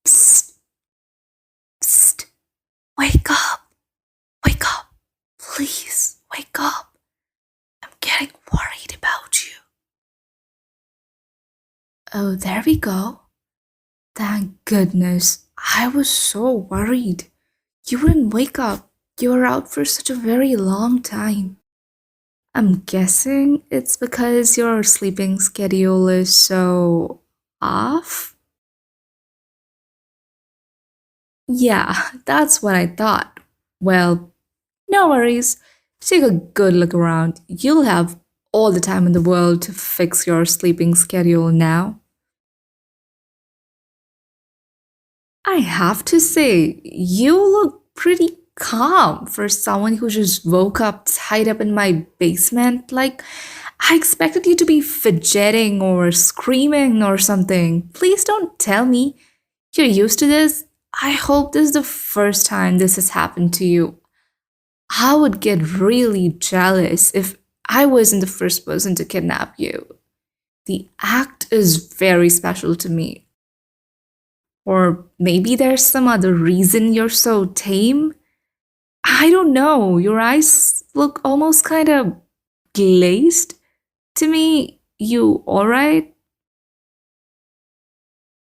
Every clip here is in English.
Psst, psst, wake up, wake up, please, wake up. I'm getting worried about you. Oh, there we go. Thank goodness. I was so worried. You wouldn't wake up. You were out for such a very long time. I'm guessing it's because your sleeping schedule is so off? Yeah, that's what I thought. Well, no worries. Take a good look around. You'll have all the time in the world to fix your sleeping schedule now. I have to say, you look pretty calm for someone who just woke up tied up in my basement. Like, I expected you to be fidgeting or screaming or something. Please don't tell me you're used to this. I hope this is the first time this has happened to you. I would get really jealous if I wasn't the first person to kidnap you. The act is very special to me. Or maybe there's some other reason you're so tame? I don't know. Your eyes look almost kind of glazed. To me, you alright?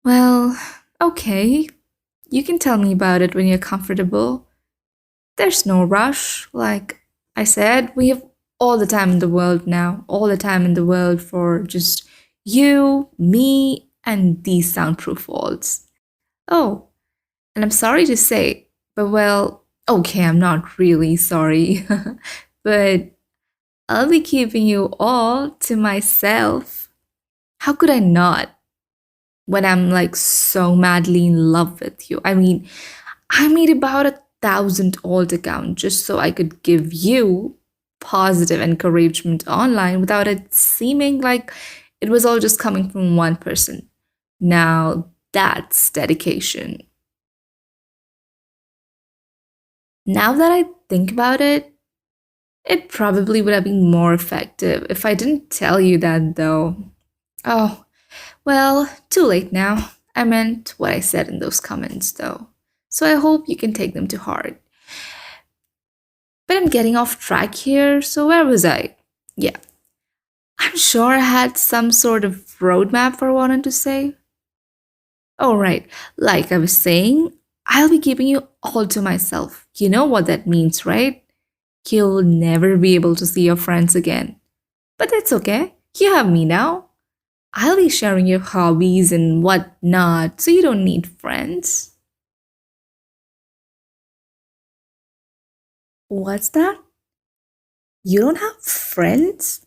Well, okay. You can tell me about it when you're comfortable. There's no rush. Like I said, we have all the time in the world now. All the time in the world for just you, me, and these soundproof walls. Oh, and I'm sorry to say, but well, okay, I'm not really sorry. But I'll be keeping you all to myself. How could I not when I'm like so madly in love with you? I mean, I made about 1,000 alt accounts just so I could give you positive encouragement online without it seeming like it was all just coming from one person. Now that's dedication. Now that I think about it, it probably would have been more effective if I didn't tell you that, though. Oh, well, too late now. I meant what I said in those comments, though. So I hope you can take them to heart. But I'm getting off track here, so where was I? Yeah, I'm sure I had some sort of roadmap for what I wanted to say. Oh, right, like I was saying, I'll be keeping you all to myself. You know what that means, right? You'll never be able to see your friends again. But that's okay. You have me now. I'll be sharing your hobbies and whatnot, so you don't need friends. What's that? You don't have friends?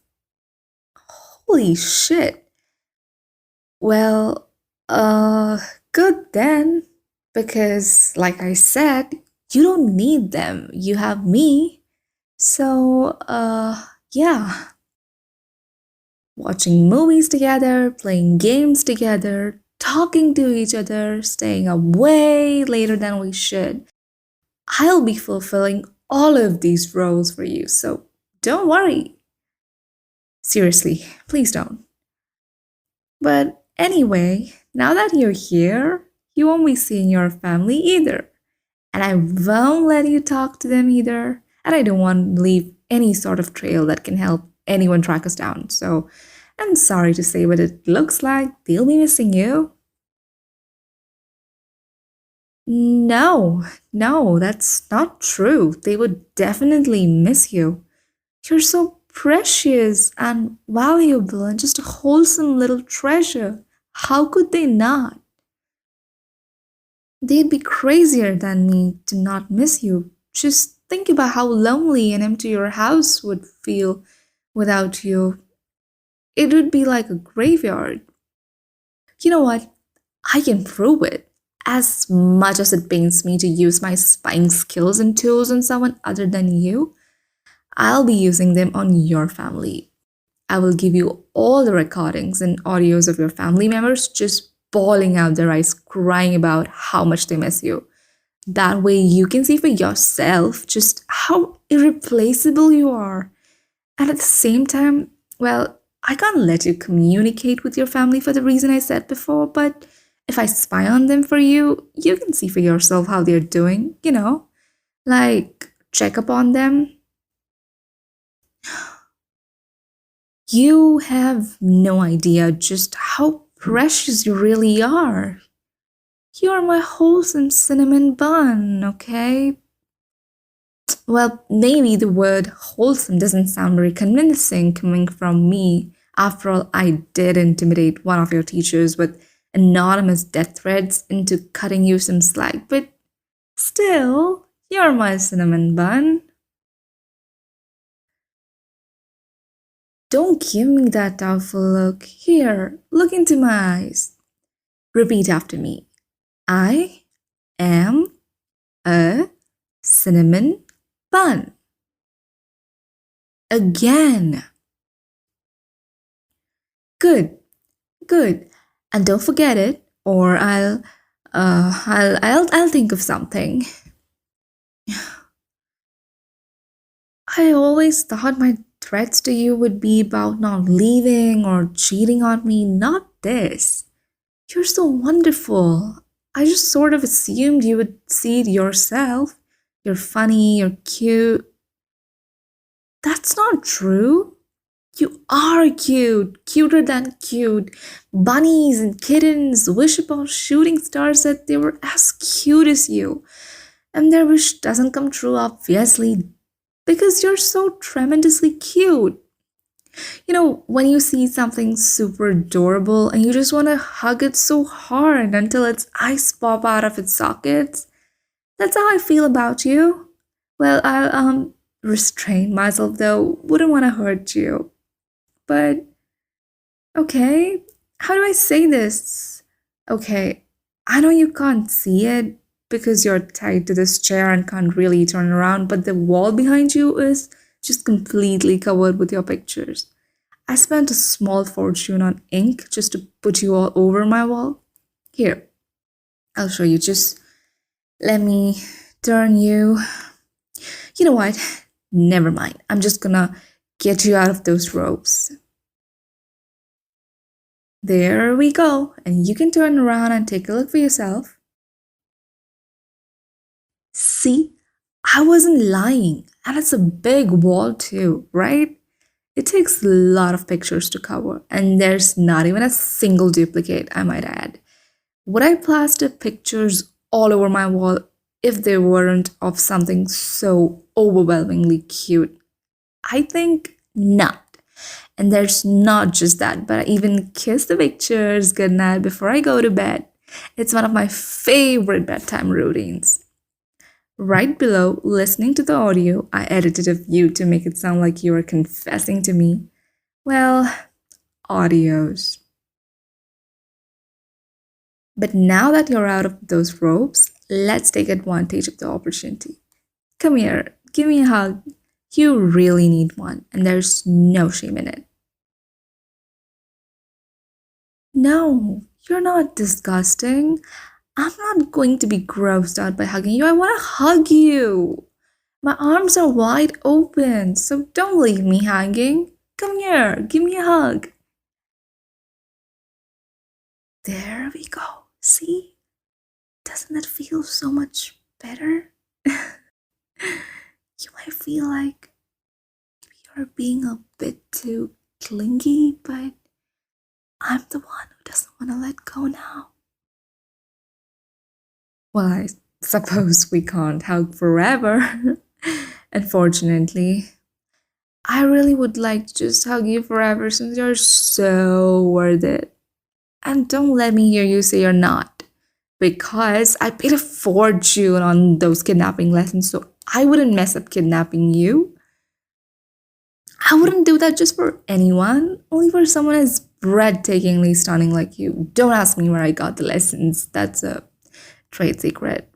Holy shit. Well, uh, good then. Because, like I said, you don't need them. You have me. So, yeah. Watching movies together, playing games together, talking to each other, staying up way later than we should. I'll be fulfilling all of these roles for you, so don't worry. Seriously, please don't. But anyway, now that you're here, you won't be seeing your family either. And I won't let you talk to them either. And I don't want to leave any sort of trail that can help anyone track us down. So I'm sorry to say what it looks like. They'll be missing you. No, that's not true. They would definitely miss you. You're so precious and valuable and just a wholesome little treasure. How could they not? They'd be crazier than me to not miss you. Just think about how lonely and empty your house would feel without you. It would be like a graveyard. You know what? I can prove it. As much as it pains me to use my spying skills and tools on someone other than you, I'll be using them on your family. I will give you all the recordings and audios of your family members just bawling out their eyes, crying about how much they miss you. That way you can see for yourself just how irreplaceable you are. And at the same time, well, I can't let you communicate with your family for the reason I said before, but If I spy on them for you, you can see for yourself how they're doing, like check up on them. You have no idea just how precious you really are. You're my wholesome cinnamon bun, okay? Well, maybe the word wholesome doesn't sound very convincing coming from me. After all, I did intimidate one of your teachers with anonymous death threats into cutting you some slack, but still, you're my cinnamon bun. Don't give me that doubtful look. Here, look into my eyes. Repeat after me. I am a cinnamon bun. Again. Good, good. And don't forget it, or I'll think of something. I always thought my threats to you would be about not leaving or cheating on me, not this. You're so wonderful. I just sort of assumed you would see it yourself. You're funny, you're cute. That's not true. You are cute, cuter than cute. Bunnies and kittens wish upon shooting stars that they were as cute as you. And their wish doesn't come true, obviously, because you're so tremendously cute. When you see something super adorable and you just want to hug it so hard until its eyes pop out of its sockets, that's how I feel about you. Well, I'll restrain myself though, wouldn't want to hurt you. But okay, how do I say this? Okay, I know you can't see it because you're tied to this chair and can't really turn around, but the wall behind you is just completely covered with your pictures. I spent a small fortune on ink just to put you all over my wall. Here, I'll show you. Just let me turn you. You know what? Never mind. I'm just gonna get you out of those ropes. There we go. And you can turn around and take a look for yourself. See, I wasn't lying. And it's a big wall too, right? It takes a lot of pictures to cover, and there's not even a single duplicate, I might add. Would I plaster pictures all over my wall if they weren't of something so overwhelmingly cute? I think not. And there's not just that, but I even kiss the pictures goodnight before I go to bed. It's one of my favorite bedtime routines. Right below, listening to the audio, I edited a view to make it sound like you were confessing to me. Well, audios. But now that you're out of those ropes, let's take advantage of the opportunity. Come here, give me a hug. You really need one, and there's no shame in it. No, you're not disgusting. I'm not going to be grossed out by hugging you. I want to hug you. My arms are wide open, so don't leave me hanging. Come here, give me a hug. There we go. See? Doesn't it feel so much better? You might feel like you're being a bit too clingy, but I'm the one who doesn't want to let go now. Well, I suppose we can't hug forever. Unfortunately. I really would like to just hug you forever since you're so worth it. And don't let me hear you say you're not. Because I paid a fortune on those kidnapping lessons, so I wouldn't mess up kidnapping you. I wouldn't do that just for anyone, only for someone as breathtakingly stunning like you. Don't ask me where I got the lessons, that's a trade secret.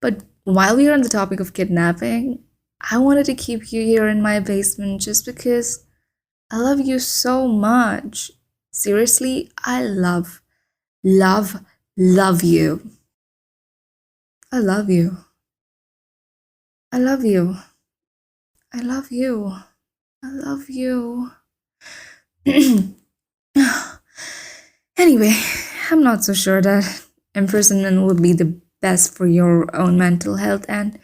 But while we are on the topic of kidnapping, I wanted to keep you here in my basement just because I love you so much. Seriously, I love you. I love you. I love you. I love you. I love you. Anyway, I'm not so sure that imprisonment would be the best for your own mental health. And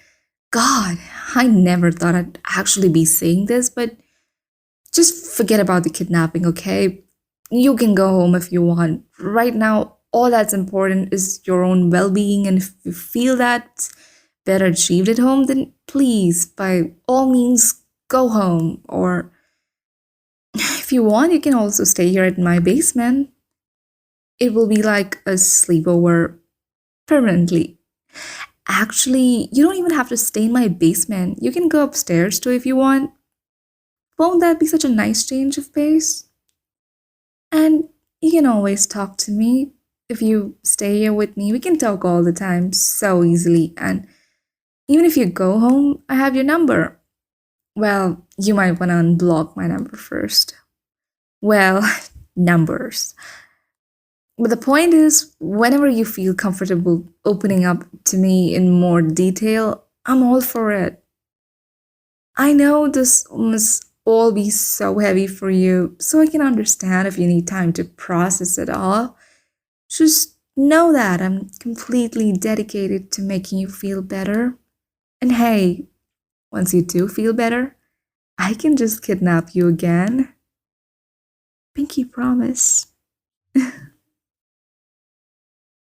God, I never thought I'd actually be saying this, but just forget about the kidnapping, okay? You can go home if you want. Right now, all that's important is your own well being, and if you feel that's better achieved at home, then please, by all means, go home. Or if you want, you can also stay here at my basement. It will be like a sleepover permanently. Actually, you don't even have to stay in my basement. You can go upstairs too if you want. Won't that be such a nice change of pace? And you can always talk to me. If you stay here with me, we can talk all the time so easily. And even if you go home, I have your number. Well, you might want to unblock my number first. Well, numbers. But the point is, whenever you feel comfortable opening up to me in more detail, I'm all for it. I know this must all be so heavy for you, so I can understand if you need time to process it all. Just know that I'm completely dedicated to making you feel better. And hey, once you do feel better, I can just kidnap you again. Pinky promise.